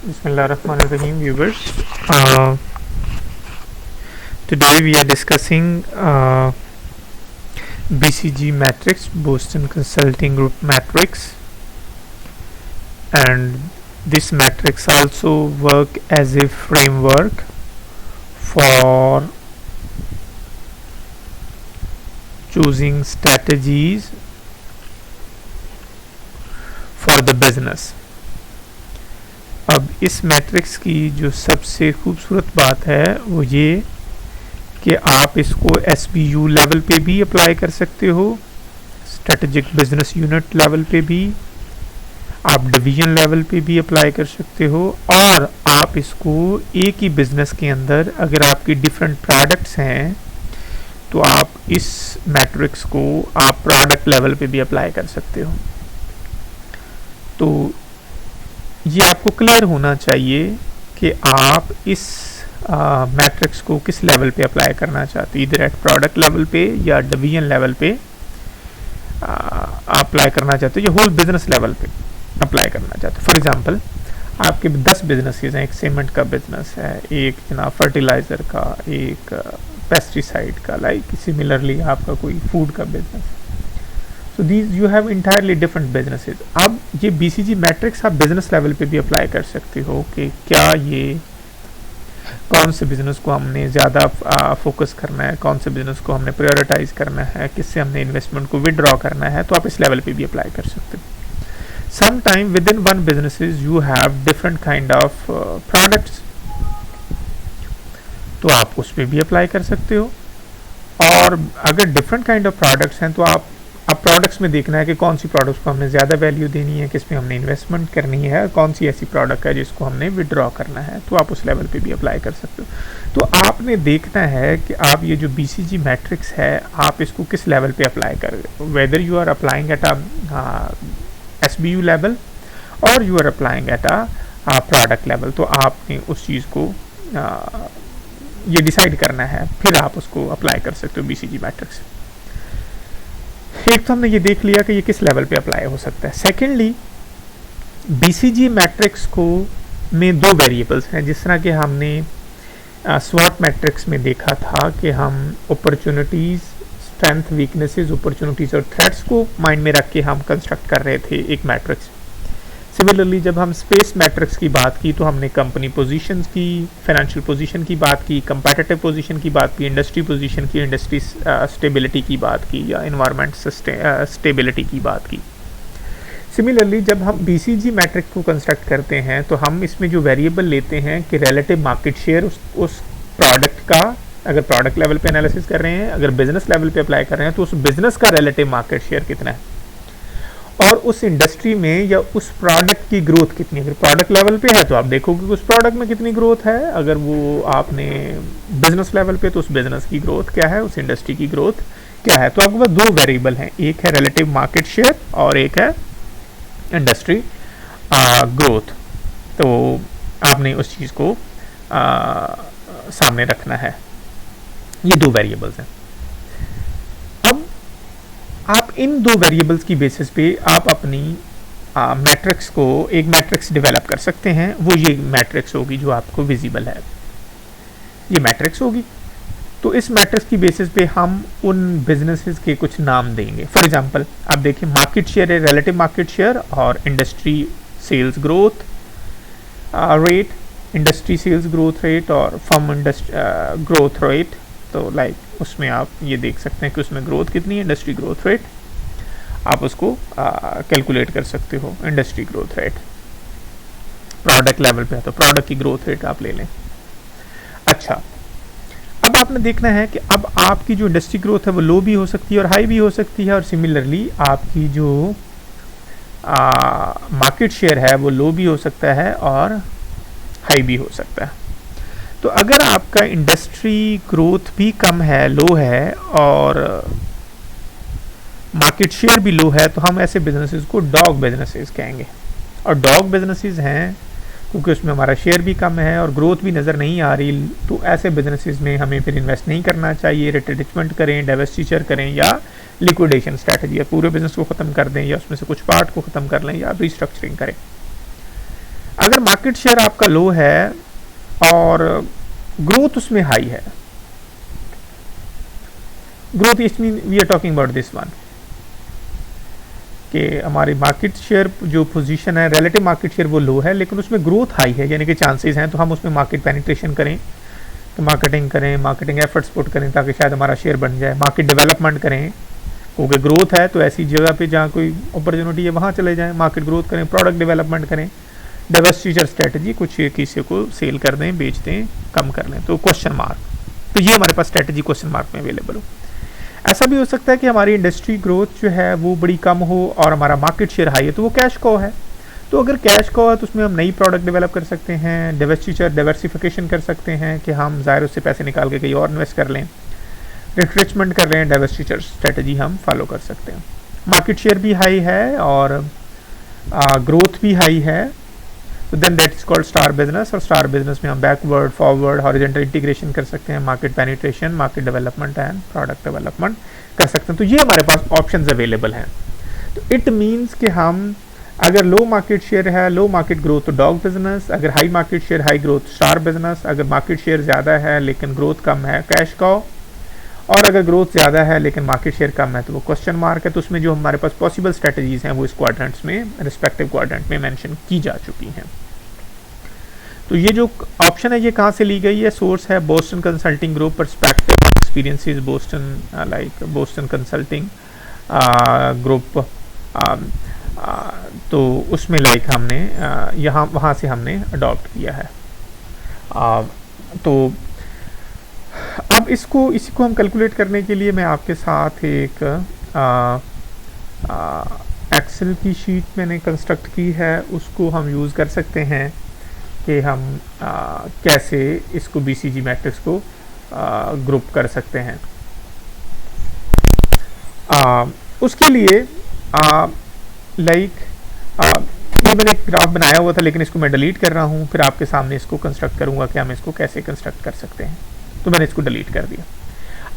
Bismillahirrahmanirrahim, viewers. Today we are discussing BCG matrix, Boston Consulting Group matrix, and this matrix also work as a framework for choosing strategies for the business. अब इस matrix की जो सबसे खूबसूरत बात है वो ये कि आप इसको SBU लेवल पे भी अप्लाई कर सकते हो, स्ट्रेटेजिक बिजनेस यूनिट लेवल पे भी, आप डिवीजन लेवल पे भी अप्लाई कर सकते हो, और आप इसको एक ही बिजनेस के अंदर अगर आपकी डिफरेंट प्रोडक्ट्स हैं तो आप इस मैट्रिक्स को आप प्रोडक्ट लेवल पे भी अप्लाई कर सकते हो। तो ये आपको क्लियर होना चाहिए कि आप इस मैट्रिक्स को किस लेवल पे अप्लाई करना चाहते हो, इधर एट प्रोडक्ट लेवल पे या डिवीजन लेवल पे अप्लाई करना चाहते हो या होल बिजनेस लेवल पे अप्लाई करना चाहते हो। फॉर एग्जांपल आपके 10 बिजनेसेस हैं, एक सीमेंट का बिजनेस है, एक जनाब फर्टिलाइज़र का, एक पेस्टिसाइड का, लाइक सिमिलरली आपका कोई फूड का business. So these you have entirely different businesses. अब ये BCG मैट्रिक्स आप बिजनेस लेवल पे भी अप्लाई कर सकते हो कि क्या ये कौन से बिजनेस को हमने ज़्यादा फोकस करना है, कौन से बिजनेस को हमने प्रायोरिटाइज करना है, किससे हमने इन्वेस्टमेंट को विदड्रॉ करना है, तो आप इस लेवल पे भी अप्लाई कर सकते हो। Some time within one businesses you have different kind of products, तो आप उस पर भी अप्लाई कर सकते हो। और अगर डिफरेंट काइंड ऑफ प्रोडक्ट्स हैं तो आप अब प्रोडक्ट्स में देखना है कि कौन सी प्रोडक्ट्स को हमने ज़्यादा वैल्यू देनी है, किस में हमने इन्वेस्टमेंट करनी है, और कौन सी ऐसी प्रोडक्ट है जिसको हमने विदड्रॉ करना है, तो आप उस लेवल पे भी अप्लाई कर सकते हो। तो आपने देखना है कि आप ये जो BCG मैट्रिक्स है आप इसको किस लेवल पे अप्लाई कर रहे हो, whether you are applying at SBU level और you are applying at product level. तो आपने उस चीज़ को ये डिसाइड करना है, फिर आप उसको अप्लाई कर सकते हो BCG मैट्रिक्स। एक तो हमने ये देख लिया कि ये किस लेवल पे अप्लाई हो सकता है। सेकेंडली BCG मैट्रिक्स को में दो वेरिएबल्स हैं, जिस तरह के हमने SWOT मैट्रिक्स में देखा था कि हम अपॉर्चुनिटीज़, स्ट्रेंथ, वीकनेसेस, अपॉर्चुनिटीज़ और थ्रेट्स को माइंड में रख के हम कंस्ट्रक्ट कर रहे थे एक मैट्रिक्स। सिमिलरली जब हम स्पेस मैट्रिक्स की बात की तो हमने कंपनी पोजीशंस की, फाइनेंशियल पोजीशन की बात की, कंपेटिटिव पोजीशन की बात की, इंडस्ट्री पोजीशन की, इंडस्ट्री स्टेबिलिटी की बात की, या इन्वायरमेंट स्टेबिलिटी की बात की। सिमिलरली जब हम BCG मैट्रिक्स को कंस्ट्रक्ट करते हैं तो हम इसमें जो वेरिएबल लेते हैं कि रिलेटिव मार्केट शेयर उस प्रोडक्ट का, अगर प्रोडक्ट लेवल पे एनालिसिस कर रहे हैं, अगर बिजनेस लेवल पे अप्लाई कर रहे हैं तो उस बिजनेस का रिलेटिव मार्केट शेयर कितना है, और उस इंडस्ट्री में या उस प्रोडक्ट की ग्रोथ कितनी है। अगर प्रोडक्ट लेवल पे है तो आप देखोगे कि उस प्रोडक्ट में कितनी ग्रोथ है, अगर वो आपने बिजनेस लेवल पे तो उस बिजनेस की ग्रोथ क्या है, उस इंडस्ट्री की ग्रोथ क्या है। तो आपके पास दो वेरिएबल हैं, एक है रिलेटिव मार्केट शेयर और एक है इंडस्ट्री ग्रोथ। तो आपने उस चीज़ को सामने रखना है। ये दो वेरिएबल्स हैं। आप इन दो वेरिएबल्स की बेसिस पे आप अपनी मैट्रिक्स को एक मैट्रिक्स डेवलप कर सकते हैं। वो ये मैट्रिक्स होगी जो आपको विजिबल है, ये मैट्रिक्स होगी। तो इस मैट्रिक्स की बेसिस पे हम उन बिजनेसेस के कुछ नाम देंगे। फॉर एग्जांपल आप देखिए, मार्केट शेयर है रिलेटिव मार्केट शेयर और industry sales growth rate, industry sales growth rate और फर्म ग्रोथ रेट। तो लाइक उसमें आप ये देख सकते हैं कि उसमें ग्रोथ कितनी है, इंडस्ट्री ग्रोथ रेट, आप उसको कैलकुलेट कर सकते हो। Industry growth rate product level पे है तो प्रोडक्ट की ग्रोथ रेट आप ले लें। अच्छा, अब आपने देखना है कि अब आपकी जो इंडस्ट्री ग्रोथ है वो लो भी हो सकती है और हाई भी हो सकती है, और सिमिलरली आपकी जो मार्केट शेयर है वो लो भी हो सकता है और हाई भी हो सकता है। तो अगर आपका इंडस्ट्री ग्रोथ भी कम है, लो है, और मार्केट शेयर भी लो है, तो हम ऐसे बिजनेसेस को डॉग बिजनेसेस कहेंगे। और डॉग बिजनेसेस हैं क्योंकि उसमें हमारा शेयर भी कम है और ग्रोथ भी नज़र नहीं आ रही, तो ऐसे बिजनेसेस में हमें फिर इन्वेस्ट नहीं करना चाहिए। रिट्रेंचमेंट करें, डाइवेस्टिचर करें, या लिक्विडेशन स्ट्रैटेजी, या पूरे बिजनेस को ख़त्म कर दें, या उसमें से कुछ पार्ट को ख़त्म कर लें, या रिस्ट्रक्चरिंग करें। अगर मार्केट शेयर आपका लो है और ग्रोथ उसमें हाई है, growth it mean we are talking about this one, कि हमारी मार्केट शेयर जो पोजीशन है, रिलेटिव मार्केट शेयर वो लो है लेकिन उसमें ग्रोथ हाई है, यानी कि चांसेस हैं, तो हम उसमें मार्केट पेनिट्रेशन करें, तो मार्केटिंग करें, मार्केटिंग एफर्ट्स पुट करें ताकि शायद हमारा शेयर बन जाए, मार्केट डेवलपमेंट करें, क्योंकि ग्रोथ है तो ऐसी जगह पे जहाँ कोई अपॉर्चुनिटी है वहाँ चले जाएं, मार्केट ग्रोथ करें, प्रोडक्ट डेवलपमेंट करें, डाइवर्सिफिकेशन स्ट्रेटजी, कुछ किसी को सेल कर दें, बेच दें, कम कर लें, तो क्वेश्चन मार्क, तो ये हमारे पास स्ट्रेटजी क्वेश्चन मार्क में अवेलेबल हो। ऐसा भी हो सकता है कि हमारी इंडस्ट्री ग्रोथ जो है वो बड़ी कम हो और हमारा मार्केट शेयर हाई है, तो वो कैश कॉ है, तो अगर कैश कॉ है तो उसमें हम नई प्रोडक्ट डेवलप कर सकते हैं, डाइवर्सिफिकेशन कर सकते हैं कि हम ज़ाहिर उससे पैसे निकाल के कहीं और इन्वेस्ट कर लें, रिट्रिचमेंट कर रहे हैं, डाइवर्सिफिकेशन स्ट्रेटजी हम फॉलो कर सकते हैं। मार्केट शेयर भी हाई है और ग्रोथ भी हाई है, तो then that is called star business, और स्टार बिजनेस में हम बैकवर्ड, फॉरवर्ड, हॉरिजॉन्टल इंटीग्रेशन कर सकते हैं, market penetration, market development and product development कर सकते हैं। तो ये हमारे पास ऑप्शंस अवेलेबल हैं। तो इट मीन्स कि हम अगर लो मार्केट शेयर है, लो मार्केट ग्रोथ तो डॉग बिजनेस, अगर high market share, high growth star business, अगर मार्केट शेयर ज़्यादा है लेकिन ग्रोथ कम है कैश कॉ, और अगर ग्रोथ ज़्यादा है लेकिन मार्केट शेयर कम है तो वो क्वेश्चन मार्क है। तो उसमें जो हमारे पास पॉसिबल स्ट्रेटजीज हैं वो इस क्वाड्रेंट्स में, रिस्पेक्टिव क्वाड्रेंट में मेंशन की जा चुकी हैं। तो ये जो ऑप्शन है ये कहाँ से ली गई है? सोर्स है Boston consulting group, perspective experiences Boston, like Boston consulting group, तो उसमें लाइक हमने यहाँ वहाँ से हमने अडॉप्ट किया है। तो अब इसी को हम कैलकुलेट करने के लिए मैं आपके साथ एक एक्सेल की शीट मैंने कंस्ट्रक्ट की है, उसको हम यूज़ कर सकते हैं कि हम कैसे इसको बीसीजी मैट्रिक्स को ग्रुप कर सकते हैं। उसके लिए ये मैंने एक ग्राफ बनाया हुआ था लेकिन इसको मैं डिलीट कर रहा हूँ, फिर आपके सामने इसको कंस्ट्रक्ट करूँगा कि हम इसको कैसे कंस्ट्रक्ट कर सकते हैं। तो मैंने इसको डिलीट कर दिया।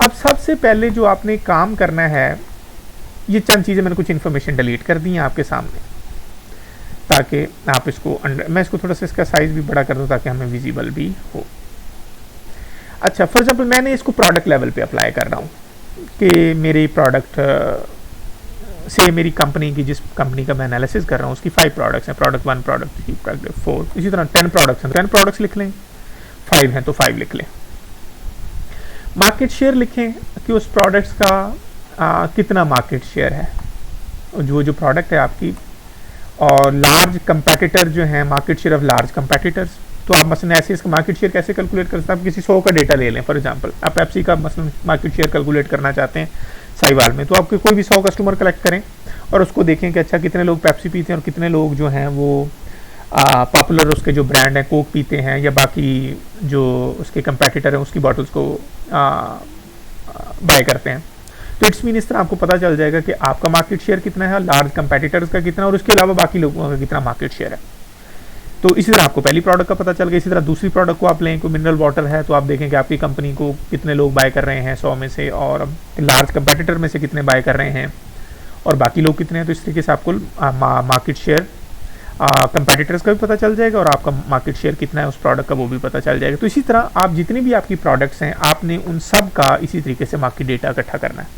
अब सबसे पहले जो आपने काम करना है, ये चंद चीज़ें मैंने कुछ इन्फॉर्मेशन डिलीट कर दी हैं आपके सामने ताकि आप इसको मैं इसको थोड़ा सा इसका साइज भी बड़ा कर दूँ ताकि हमें विजिबल भी हो। अच्छा, फॉर एग्जाम्पल मैंने इसको प्रोडक्ट लेवल पे अप्लाई कर रहा हूँ कि मेरी प्रोडक्ट से मेरी कंपनी की, जिस कंपनी का मैं एनालिसिस कर रहा हूँ उसकी 5 प्रोडक्ट्स हैं, प्रोडक्ट 1, प्रोडक्ट 3, प्रोडक्ट 4, इसी तरह 10 प्रोडक्ट्स हैं, 10 प्रोडक्ट्स लिख लें, 5 हैं तो 5 लिख लें। मार्केट शेयर लिखें कि उस प्रोडक्ट्स का कितना मार्केट शेयर है, जो प्रोडक्ट है आपकी, और लार्ज कंपेटिटर जो है, market share of large competitors. तो आप मसलन ऐसे इसका मार्केट शेयर कैसे कैलकुलेट कर सकते हैं? आप किसी 100 का डेटा ले लें, फॉर एग्जांपल आप पेप्सी का मसलन मार्केट शेयर कैलकुलेट करना चाहते हैं साहिवाल में, तो आपके कोई भी 100 कस्टमर कलेक्ट करें और उसको देखें कि अच्छा कितने लोग पेप्सी पीते हैं और कितने लोग जो हैं वो पॉपुलर उसके जो ब्रांड हैं कोक पीते हैं, या बाकी जो उसके कंपेटिटर हैं उसकी बॉटल्स को बाय करते हैं। तो इट्स मीन इस तरह आपको पता चल जाएगा कि आपका मार्केट शेयर कितना है, लार्ज कंपेटिटर्स का कितना, और उसके अलावा बाकी लोगों का कितना मार्केट शेयर है। तो इसी तरह आपको पहली प्रोडक्ट का पता चल गया। इसी तरह दूसरी प्रोडक्ट को आप लें, कोई मिनरल वाटर है, तो आप देखें कि आपकी कंपनी को कितने लोग बाय कर रहे हैं 100 में से, और लार्ज कंपेटिटर में से कितने बाय कर रहे हैं और बाकी लोग कितने हैं। तो इस तरीके से आपको मार्केट शेयर कंपेटिटर्स का भी पता चल जाएगा और आपका मार्केट शेयर कितना है उस प्रोडक्ट का वो भी पता चल जाएगा। तो इसी तरह आप जितनी भी आपकी प्रोडक्ट्स हैं आपने उन सब का इसी तरीके से मार्केट डेटा इकट्ठा करना है।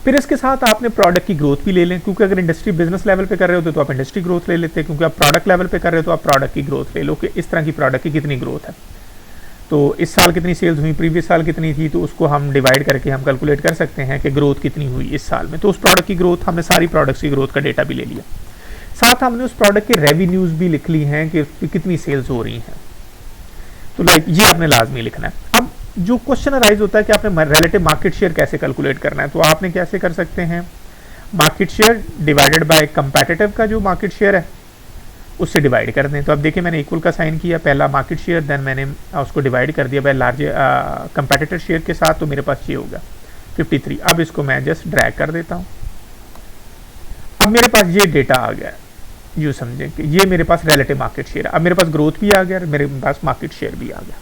फिर इसके साथ आपने प्रोडक्ट की ग्रोथ भी ले लें, क्योंकि अगर इंडस्ट्री बिजनेस लेवल पे कर रहे होते तो आप इंडस्ट्री ग्रोथ ले लेते हैं, क्योंकि आप प्रोडक्ट लेवल पे कर रहे हो तो आप प्रोडक्ट की ग्रोथ ले लो कि इस तरह की प्रोडक्ट की कितनी ग्रोथ है। तो इस साल कितनी सेल्स हुई, प्रीवियस साल कितनी थी, तो उसको हम डिवाइड करके हम कैलकुलेट कर सकते हैं कि ग्रोथ कितनी हुई इस साल में। तो उस प्रोडक्ट की ग्रोथ, हमने सारी प्रोडक्ट्स की ग्रोथ का डेटा भी ले लिया। साथ हमने उस प्रोडक्ट के रेवेन्यूज भी लिख ली हैं कि कितनी सेल्स हो रही हैं। तो लाइक ये आपने लाजमी लिखना है। अब जो क्वेश्चन अराइज होता है कि आपने रिलेटिव मार्केट शेयर कैसे कैलकुलेट करना है, तो आपने कैसे कर सकते हैं, market share divided by competitive का जो मार्केट शेयर है उससे डिवाइड कर दें। तो अब देखिए मैंने इक्वल का साइन किया, पहला मार्केट शेयर, देन मैंने उसको डिवाइड कर दिया बाय लार्ज कंपेटिटर शेयर के साथ, तो मेरे पास ये होगा 53। अब इसको मैं जस्ट ड्रैग कर देता हूँ। अब मेरे पास ये डेटा आ गया, यूँ समझें कि ये मेरे पास रिलेटिव मार्केट शेयर है। अब मेरे पास ग्रोथ भी आ गया और मेरे पास मार्केट शेयर भी आ गया।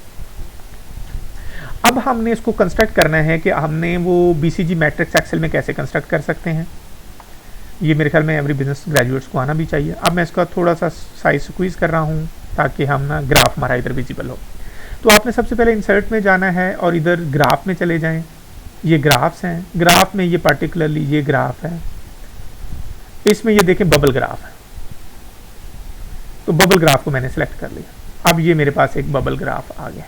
अब हमने इसको कंस्ट्रक्ट करना है कि हमने वो बीसीजी मैट्रिक्स एक्सेल में कैसे कंस्ट्रक्ट कर सकते हैं। ये मेरे ख्याल में एवरी बिजनेस ग्रेजुएट्स को आना भी चाहिए। अब मैं इसका थोड़ा सा साइज स्क्वीज कर रहा हूँ ताकि हम ना ग्राफ हमारा इधर विजिबल हो। तो आपने सबसे पहले इंसर्ट में जाना है और इधर ग्राफ में चले जाएं। ये ग्राफ्स हैं, ग्राफ में ये पर्टिकुलरली ये ग्राफ है, इसमें ये देखें बबल ग्राफ है, तो बबल ग्राफ को मैंने सेलेक्ट कर लिया। अब ये मेरे पास एक बबल ग्राफ आ गया,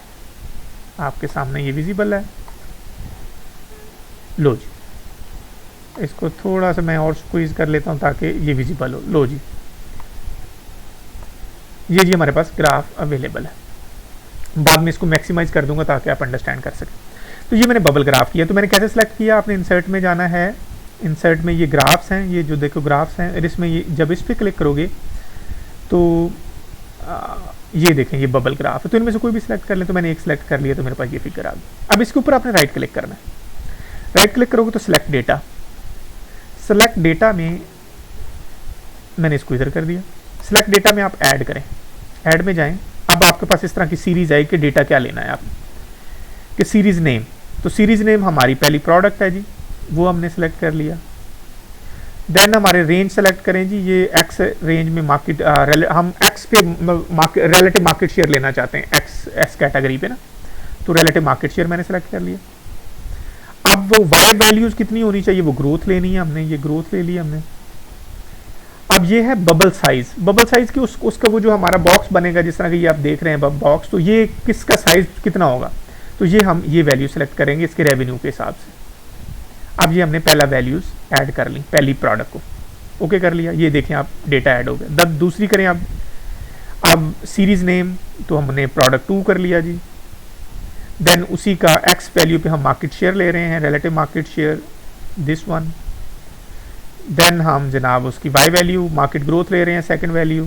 आपके सामने ये विजिबल है। लो जी, इसको थोड़ा सा मैं और स्क्वीज कर लेता हूं ताकि ये विजिबल हो। लो जी, ये जी हमारे पास ग्राफ अवेलेबल है। बाद में इसको मैक्सिमाइज कर दूंगा ताकि आप अंडरस्टैंड कर सकें। तो ये मैंने बबल ग्राफ किया। तो मैंने कैसे सेलेक्ट किया, आपने इंसर्ट में जाना है, इंसर्ट में ये ग्राफ्स हैं, ये जो देखो ग्राफ्स हैं, और इसमें ये जब इस पर क्लिक करोगे तो ये देखें ये बबल ग्राफ है। तो इनमें से कोई भी सिलेक्ट कर ले। तो मैंने एक सिलेक्ट कर लिया तो मेरे पास ये फिगर आ गई। अब इसके ऊपर आपने राइट क्लिक करना है। राइट क्लिक करोगे तो सिलेक्ट डेटा, सेलेक्ट डेटा में मैंने इसको इधर कर दिया। सेलेक्ट डेटा में आप ऐड करें, ऐड में जाएं। अब आपके पास इस तरह की सीरीज आई कि डेटा क्या लेना है आपने, कि सीरीज नेम। तो सीरीज नेम हमारी पहली प्रोडक्ट है जी, वो हमने सेलेक्ट कर लिया। देन हमारे रेंज सेलेक्ट करें जी, ये एक्स रेंज में मार्केट, हम एक्स पे रिलेटिव मार्केट शेयर लेना चाहते हैं, एक्स कैटेगरी पे ना, तो रिलेटिव मार्केट शेयर मैंने सेलेक्ट कर लिया। अब वो वाई वैल्यूज कितनी होनी चाहिए, वो ग्रोथ लेनी है हमने, ये ग्रोथ ले ली हमने। अब ये है बबल साइज। बबल साइज की उसका वो जो हमारा बॉक्स बनेगा, जिस तरह की ये आप देख रहे हैं बॉक्स, तो ये किसका साइज कितना होगा, तो ये हम ये वैल्यू सेलेक्ट करेंगे इसके रेवेन्यू के हिसाब से। अब ये हमने पहला वैल्यूज ऐड कर ली, पहली प्रोडक्ट को ओके कर लिया। ये देखें आप डेटा ऐड हो गया। दूसरी करें आप, अब सीरीज नेम, तो हमने प्रोडक्ट 2 कर लिया जी। देन उसी का एक्स वैल्यू पे हम मार्केट शेयर ले रहे हैं, relative market share this one. Then हम जनाब उसकी वाई वैल्यू मार्केट ग्रोथ ले रहे हैं, सेकंड वैल्यू।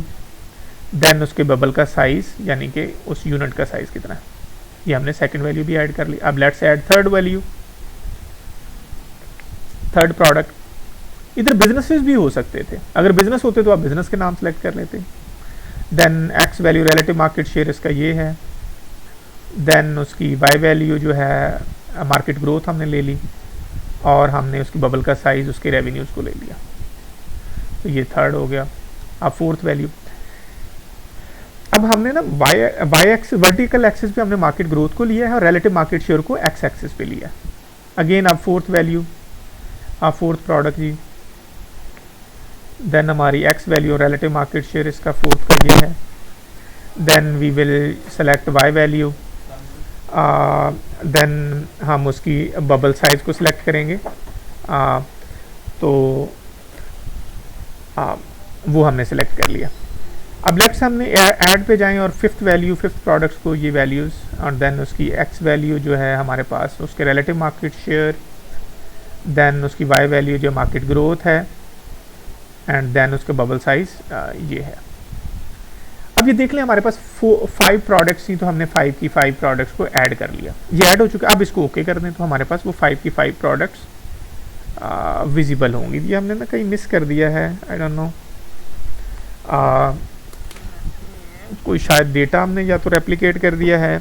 देन उसके बबल का साइज, यानी कि उस यूनिट का साइज कितना है, ये हमने सेकंड वैल्यू भी ऐड कर ली। अब let's add third value, third product. इधर बिजनेसेस भी हो सकते थे, अगर बिजनेस होते तो आप बिजनेस के नाम सेलेक्ट कर लेते। Then X value relative market share इसका ये है। देन उसकी वाई वैल्यू जो है मार्केट ग्रोथ हमने ले ली, और हमने उसकी बबल का साइज, उसके रेवेन्यूज को ले लिया। तो ये थर्ड हो गया। अब फोर्थ वैल्यू, अब हमने ना वाई एक्सिस, वर्टिकल एक्सिस पे हमने मार्केट ग्रोथ को लिया है और रिलेटिव मार्केट शेयर को एक्स एक्सिस पे लिया। अगेन अब फोर्थ वैल्यू, अब फोर्थ प्रोडक्ट जी। देन हमारी एक्स वैल्यू और रिलेटिव मार्केट शेयर इसका फोर्थ का ये है। Then we will select Y value, then हम उसकी बबल साइज को सिलेक्ट करेंगे, तो वो हमने सेलेक्ट कर लिया। अब लेफ्ट से हमने ऐड पे जाएं और फिफ्थ वैल्यू, फिफ्थ प्रोडक्ट्स को ये वैल्यूज़, और देन उसकी एक्स वैल्यू जो है हमारे पास, उसके रिलेटिव मार्केट शेयर, देन उसकी वाई वैल्यू जो मार्केट ग्रोथ है, एंड देन उसका बबल साइज ये है। अब ये देख लें हमारे पास 5 प्रोडक्ट्स थी, तो हमने 5 की 5 प्रोडक्ट्स को ऐड कर लिया। ये ऐड हो चुका। अब इसको ओके कर दें तो हमारे पास वो 5 की 5 प्रोडक्ट्स विजिबल होंगी। ये हमने ना कहीं मिस कर दिया है, आई डोंट नो, कोई शायद डेटा हमने या तो रेप्लिकेट कर दिया है,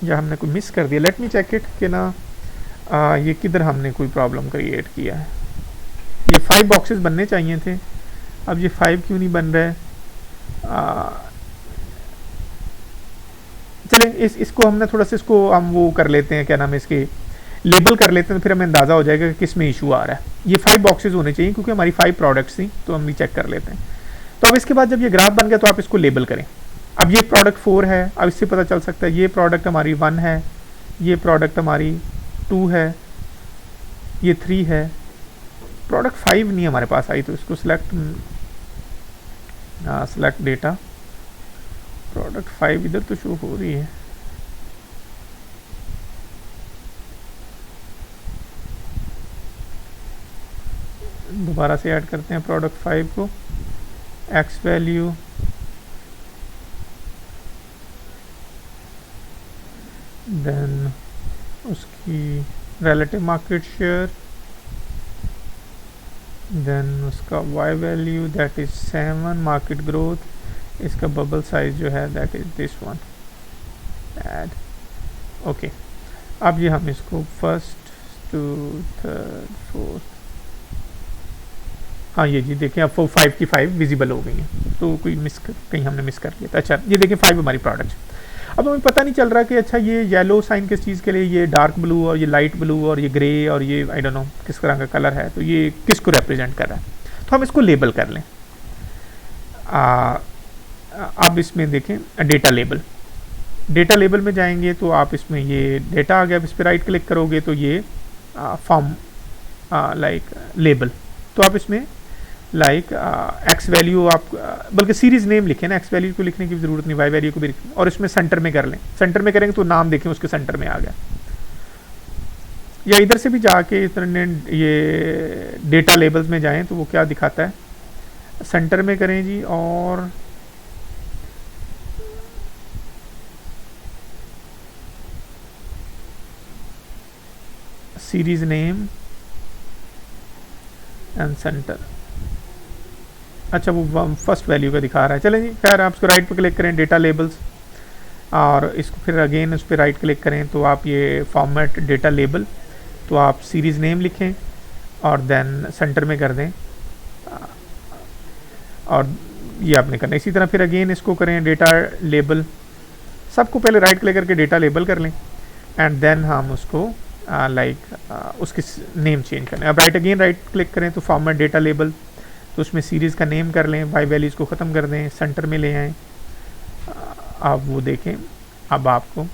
या हमने कोई मिस कर दिया। लेट मी चेक इट कि ना ये किधर हमने कोई प्रॉब्लम क्रिएट किया है। ये 5 बॉक्सेस बनने चाहिए थे, अब ये 5 क्यों नहीं बन रहे। चलें इसको हमने थोड़ा सा इसको हम वो कर लेते हैं, क्या नाम है, इसके लेबल कर लेते हैं, तो फिर हमें अंदाज़ा हो जाएगा कि किस में इशू आ रहा है। ये 5 बॉक्सेस होने चाहिए क्योंकि हमारी 5 प्रोडक्ट्स थी, तो हम भी चेक कर लेते हैं। तो अब इसके बाद जब ये ग्राफ बन गया तो आप इसको लेबल करें। अब ये प्रोडक्ट 4 है, अब इससे पता चल सकता है ये प्रोडक्ट हमारी 1 है, ये प्रोडक्ट हमारी 2 है, ये 3 है, प्रोडक्ट 5 नहीं हमारे पास आई, तो इसको सेलेक्ट डेटा, प्रोडक्ट 5 इधर तो शो हो रही है। दोबारा से ऐड करते हैं प्रोडक्ट 5 को, एक्स वैल्यू, देन उसकी रिलेटिव मार्केट शेयर, देन उसका Y value that is 7, market growth, इसका बबल साइज जो है that is this one, add okay. अब ये हम इसको फर्स्ट टू थर्ड फोर्थ, हाँ ये जी देखिए अब 5 की 5 विजिबल हो गई है, तो कोई कहीं हमने मिस कर लिया था। अच्छा ये देखिए 5 हमारी प्रोडक्ट। अब हमें पता नहीं चल रहा कि अच्छा ये येलो साइन किस चीज़ के लिए, ये डार्क ब्लू और ये लाइट ब्लू और ये ग्रे और ये आई डोंट नो किस तरह का कलर है, तो ये किसको रिप्रेजेंट कर रहा है, तो हम इसको लेबल कर लें। अब इसमें देखें डेटा लेबल, डेटा लेबल में जाएंगे तो आप इसमें ये डेटा आ गया, इस पर राइट क्लिक करोगे तो ये फॉर्म लाइक लेबल, तो आप इसमें लाइक एक्स वैल्यू आप बल्कि सीरीज नेम लिखें ना, एक्स वैल्यू को लिखने की जरूरत नहीं, वाई वैल्यू को भी लिखें, और इसमें सेंटर में कर लें। सेंटर में करेंगे तो नाम देखें उसके सेंटर में आ गया, या इधर से भी जाके ये डेटा लेबल्स में जाएं तो वो क्या दिखाता है, सेंटर में करें जी, और सीरीज नेम एंड सेंटर। अच्छा वो फर्स्ट वैल्यू का दिखा रहा है, चलें जी खैर आप इसको राइट पे क्लिक करें डेटा लेबल्स, और इसको फिर अगेन उस पर राइट क्लिक करें तो आप ये फॉर्मेट डेटा लेबल, तो आप सीरीज़ नेम लिखें और देन सेंटर में कर दें, और ये आपने करना। इसी तरह फिर अगेन इसको करें डेटा लेबल, सबको पहले राइट क्लिक करके डेटा लेबल कर लें, एंड देन हम उसको उसकी नेम चेंज करें। अब राइट क्लिक करें तो फॉर्मेट डेटा लेबल, तो उसमें सीरीज़ का नेम कर लें, वाई वैल्यूज़ को ख़त्म कर दें, सेंटर में ले आएँ। आप वो देखें, अब आपको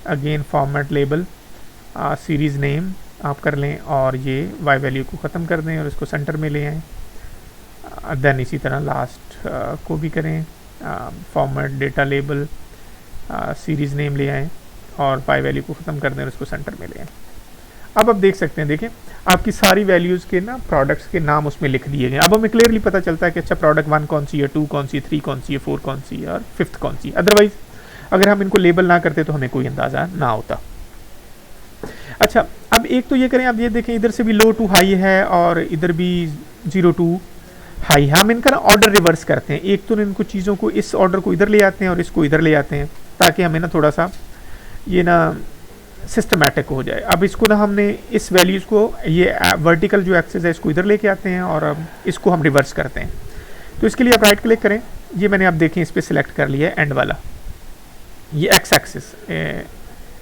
again format label series name आप कर लें, और ये वाई वैल्यू को ख़त्म कर दें और इसको सेंटर में ले आएँ। देन इसी तरह लास्ट को भी करें, format data label series name ले आएँ और वाई वैल्यू को ख़त्म कर दें और इसको सेंटर में ले आएँ। अब आप देख सकते हैं, देखें आपकी सारी वैल्यूज़ के ना प्रोडक्ट्स के नाम उसमें लिख दिए गए। अब हमें क्लियरली पता चलता है कि अच्छा प्रोडक्ट 1 कौन सी है, 2 कौन सी है, 3 कौन सी है, 4 कौन सी है और 5th कौन सी है। अदरवाइज अगर हम इनको लेबल ना करते तो हमें कोई अंदाज़ा ना होता। अच्छा अब एक तो ये करें, अब ये देखें इधर से भी लो टू हाई है और इधर भी 0 टू हाई है। हम इनका ना ऑर्डर रिवर्स करते हैं, एक तो इनको चीज़ों को इस ऑर्डर को इधर ले आते हैं और इसको इधर ले आते हैं, ताकि हमें ना थोड़ा सा ये ना सिस्टमैटिक हो जाए। अब इसको ना हमने इस वैल्यूज़ को, ये वर्टिकल जो एक्सेस है इसको इधर लेके आते हैं और अब इसको हम रिवर्स करते हैं। तो इसके लिए आप राइट क्लिक करें, ये मैंने आप देखें इस पर सिलेक्ट कर लिया है एंड वाला, ये एक्स एक्सिस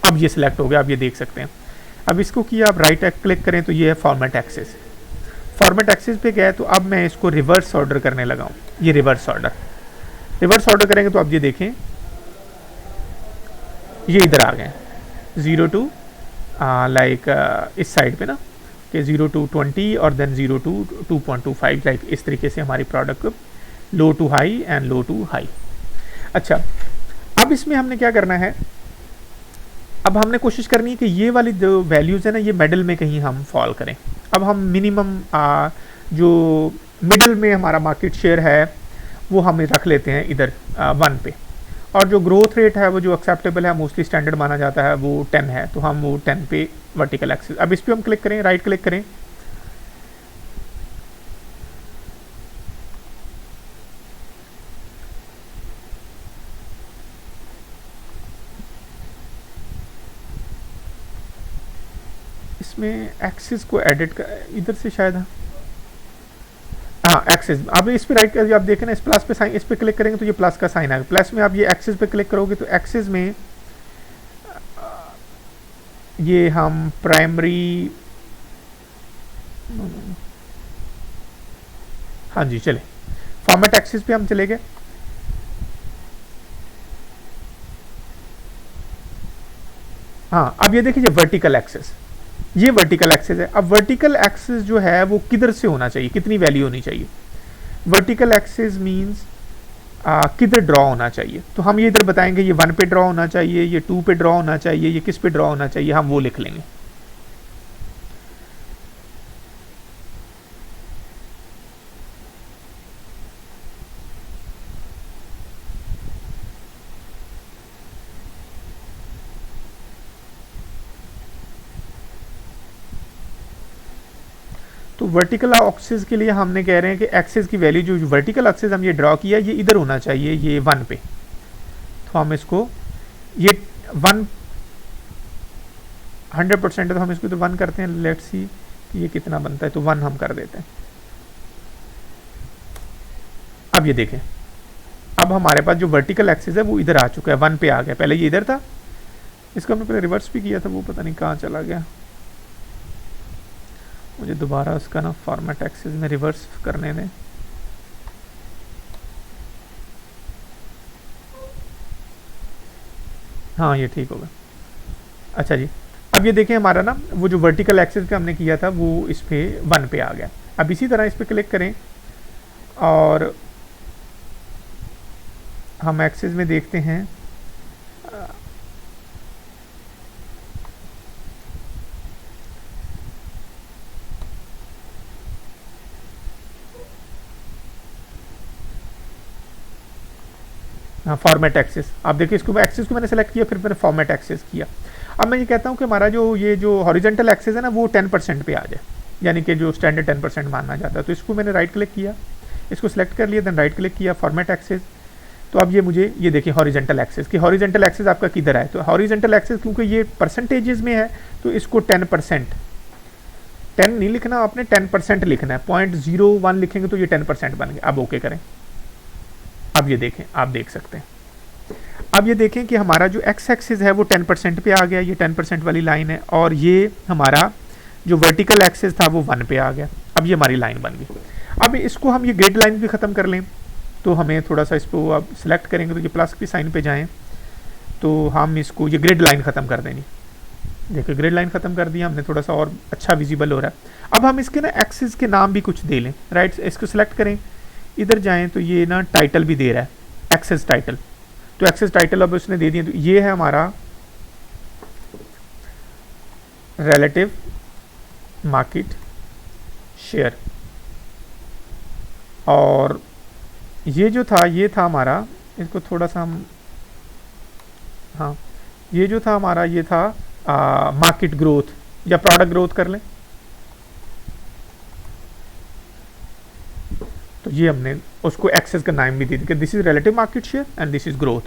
अब ये सिलेक्ट हो गया, आप ये देख सकते हैं। अब इसको किया आप राइट क्लिक करें तो ये है फॉर्मेट एक्सिस। फॉर्मेट एक्सिस पे गया तो अब मैं इसको रिवर्स ऑर्डर करने लगा हूँ, ये रिवर्स ऑर्डर करेंगे तो आप ये देखें ये इधर आ गए 0 टू इस साइड पे ना कि 0 टू 20 और देन 0 टू 2.25, लाइक इस तरीके से हमारी product low to high and low to high. अच्छा अब इसमें हमने क्या करना है, अब हमने कोशिश करनी है कि ये वाली जो वैल्यूज़ है ना ये मिडल में कहीं हम फॉल करें। अब हम मिनिमम जो मिडल में हमारा मार्केट शेयर है वो हम रख लेते हैं इधर 1 पे, और जो ग्रोथ रेट है वो जो एक्सेप्टेबल है मोस्टली स्टैंडर्ड माना जाता है वो 10 है, तो हम वो 10 पे वर्टिकल एक्सिस। अब इस पर हम क्लिक करें, राइट क्लिक करें, इसमें एक्सिस को एडिट कर इधर से शायद, हाँ एक्सिस। अब इस पे राइट कर, आप देखें ना इस प्लस पे साइन, इस पे क्लिक करेंगे तो ये प्लस का साइन आएगा। प्लस में आप ये एक्सिस पे क्लिक करोगे तो एक्सिस में ये हम प्राइमरी, हाँ जी चले फॉर्मेट एक्सिस पे हम चले गए। हाँ अब ये देखिए वर्टिकल एक्सिस, ये वर्टिकल एक्सिस है। अब वर्टिकल एक्सिस जो है वो किधर से होना चाहिए, कितनी वैल्यू होनी चाहिए। वर्टिकल एक्सिस मींस किधर ड्रॉ होना चाहिए, तो हम ये इधर बताएंगे ये 1 पे ड्रॉ होना चाहिए, ये 2 पे ड्रॉ होना चाहिए, ये किस पे ड्रॉ होना चाहिए, हम वो लिख लेंगे। तो वर्टिकल एक्सिस के लिए हमने कह रहे हैं कि एक्सिस की वैल्यू जो वर्टिकल एक्सिस हम ये ड्रॉ किया ये इधर होना चाहिए, ये 1 पे। तो हम इसको ये 1 100% है तो हम इसको तो 1 करते हैं। लेट्स सी ये कितना बनता है, तो 1 हम कर देते हैं। अब ये देखें, अब हमारे पास जो वर्टिकल एक्सिस है वो इधर आ चुका है, 1 पे आ गया। पहले ये इधर था, इसको हमने पहले रिवर्स भी किया था, वो पता नहीं कहाँ चला गया। मुझे दोबारा उसका ना फॉर्मेट एक्सिस में रिवर्स करने दें। हाँ ये ठीक होगा। अच्छा जी, अब ये देखें हमारा ना वो जो वर्टिकल एक्सिस पे हमने किया था वो इस पे 1 पे आ गया। अब इसी तरह इस पे क्लिक करें और हम एक्सिस में देखते हैं फॉर्मेट एक्सिस। आप देखिए इसको एक्सिस को मैंने सेलेक्ट किया, फिर मैंने फॉर्मेट एक्सिस किया। अब मैं ये कहता हूँ कि हमारा जो ये जो हॉरिजॉन्टल एक्सिस है ना वो 10% पे आ जाए, यानी कि जो स्टैंडर्ड 10% माना जाता है। तो इसको मैंने राइट क्लिक किया, इसको सिलेक्ट कर लिया, देन राइट क्लिक किया, फॉर्मेट एक्सिस। तो अब ये मुझे ये देखिए हॉरिजॉन्टल एक्सिस कि हॉरिजॉन्टल एक्सिस आपका किधर है। तो हॉरिजॉन्टल एक्सिस क्योंकि ये परसेंटेजेस में है तो इसको 10%, 10 नहीं लिखना आपने, 10% लिखना है। 0.01 लिखेंगे तो ये 10% बन गया। अब ओके करें। अब ये देखें, आप देख सकते हैं। अब ये देखें कि हमारा जो एक्स एक्सिस है वो 10% पे आ गया, ये 10% वाली लाइन है, और ये हमारा जो वर्टिकल एक्सिस था वो 1 पे आ गया। अब ये हमारी लाइन बन गई। अब इसको हम ये ग्रिड लाइन भी ख़त्म कर लें तो हमें थोड़ा सा इसको अब सिलेक्ट करेंगे तो ये प्लस की साइन पे जाएं तो हम इसको ये ग्रिड लाइन ख़त्म कर देंगे। देखिए ग्रिड लाइन ख़त्म कर दिया हमने, थोड़ा सा और अच्छा विजिबल हो रहा है। अब हम इसके ना एक्सिस के नाम भी कुछ दे लें। राइट, इसको सिलेक्ट करें, इधर जाएं तो ये ना टाइटल भी दे रहा है, एक्सेस टाइटल। तो एक्सेस टाइटल अब उसने दे दिया, तो ये है हमारा रिलेटिव मार्केट शेयर। और ये जो था ये था हमारा, इसको थोड़ा सा हम, हाँ ये जो था हमारा ये था मार्केट ग्रोथ या प्रोडक्ट ग्रोथ कर लें। तो ये हमने उसको एक्सेस का नाम भी दे दिया, this is relative market share and this is growth.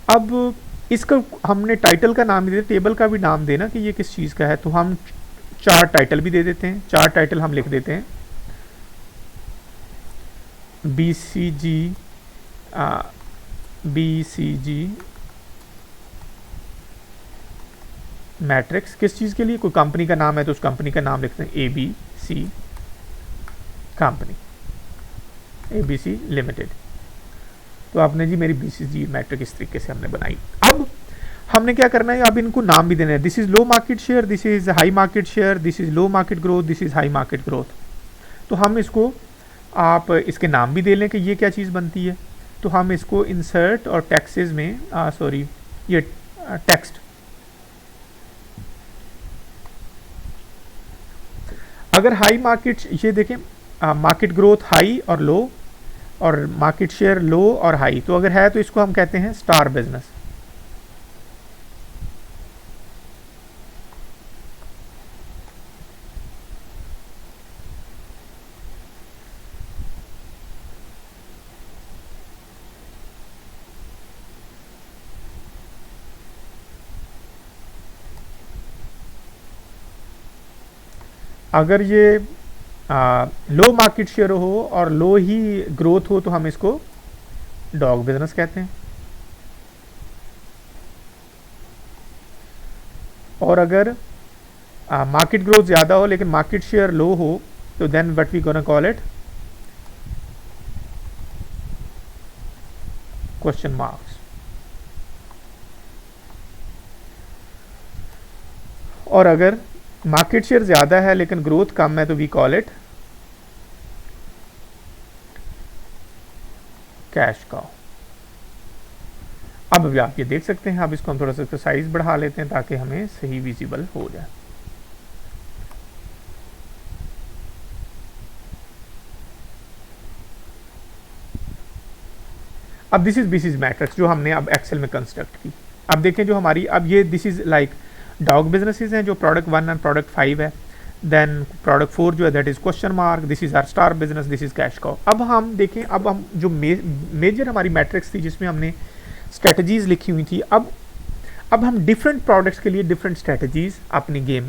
अब इसका हमने टाइटल का नाम भी दे, टेबल का भी नाम देना कि ये किस चीज़ का है। तो हम 4 टाइटल भी दे देते हैं। 4 टाइटल हम लिख देते हैं BCG मैट्रिक्स। किस चीज़ के लिए, कोई कंपनी का नाम है तो उस कंपनी का नाम लिखते हैं ABC कंपनी, ABC लिमिटेड। तो आपने जी मेरी BCG मैट्रिक इस तरीके से हमने बनाई। अब हमने क्या करना है, अब इनको नाम भी देना है। This is low market share, this is high market share, this is low market growth, this is high market growth. तो हम इसको आप इसके नाम भी दे लें कि ये क्या चीज़ बनती है। तो हम इसको इंसर्ट और टैक्सेस में सॉरी ये टेक्स्ट, अगर हाई मार्केट, ये देखें मार्केट ग्रोथ हाई और लो, और मार्केट शेयर लो और हाई, तो अगर है तो इसको हम कहते हैं स्टार बिजनेस। अगर ये लो मार्केट शेयर हो और लो ही ग्रोथ हो तो हम इसको डॉग बिजनेस कहते हैं। और अगर मार्केट ग्रोथ ज़्यादा हो लेकिन मार्केट शेयर लो हो तो then what we gonna call it question marks. और अगर मार्केट शेयर ज़्यादा है लेकिन ग्रोथ कम है तो we call it cash cow. अब अभी आप ये देख सकते हैं। अब इसको हम थोड़ा सा साइज बढ़ा लेते हैं ताकि हमें सही विजिबल हो जाए। अब दिस इज BCG मैट्रिक्स जो हमने अब एक्सेल में कंस्ट्रक्ट की। अब देखें जो हमारी अब ये this is like dog businesses हैं जो प्रोडक्ट 1 एंड प्रोडक्ट 5 है। देन प्रोडक्ट 4 जो है that is question mark, this is our star business, this is cash cow. अब हम देखें, अब हम जो मेजर हमारी मैट्रिक्स थी जिसमें हमने स्ट्रेटजीज लिखी हुई थी, अब अब हम डिफरेंट प्रोडक्ट्स के लिए डिफरेंट स्ट्रेटजीज अपनी गेम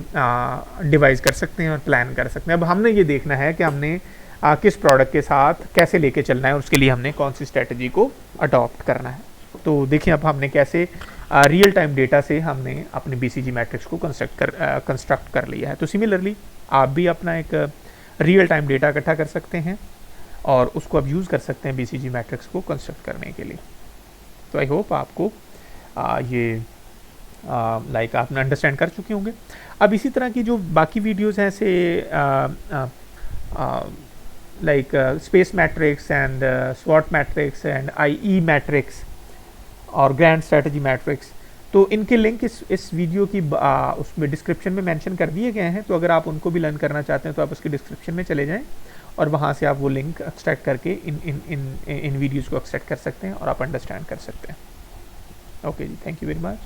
डिवाइस कर सकते हैं और प्लान कर सकते हैं। अब हमने ये देखना है कि हमने किस प्रोडक्ट के साथ कैसे लेके चलना है और उसके लिए हमने कौन सी स्ट्रेटजी को अडॉप्ट करना है। तो देखिए अब हमने कैसे रियल टाइम डेटा से हमने अपने BCG मैट्रिक्स को कंस्ट्रक्ट कर लिया है। तो सिमिलरली आप भी अपना एक रियल टाइम डेटा इकट्ठा कर सकते हैं और उसको अब यूज़ कर सकते हैं BCG मैट्रिक्स को कंस्ट्रक्ट करने के लिए। तो आई होप आपको ये लाइक आपने अंडरस्टैंड कर चुके होंगे। अब इसी तरह की जो बाकी वीडियोज़ हैं say like space matrix and स्वॉट मैट्रिक्स एंड IE मैट्रिक्स और ग्रैंड स्ट्रेटजी मैट्रिक्स, तो इनके लिंक इस वीडियो की उसमें डिस्क्रिप्शन में मेंशन कर दिए गए हैं। तो अगर आप उनको भी लर्न करना चाहते हैं तो आप उसकी डिस्क्रिप्शन में चले जाएं और वहाँ से आप वो लिंक एक्सट्रैक्ट करके इन वीडियोज़ को एक्सट्रैक्ट कर सकते हैं और आप अंडरस्टैंड कर सकते हैं। ओके जी, थैंक यू वेरी मच।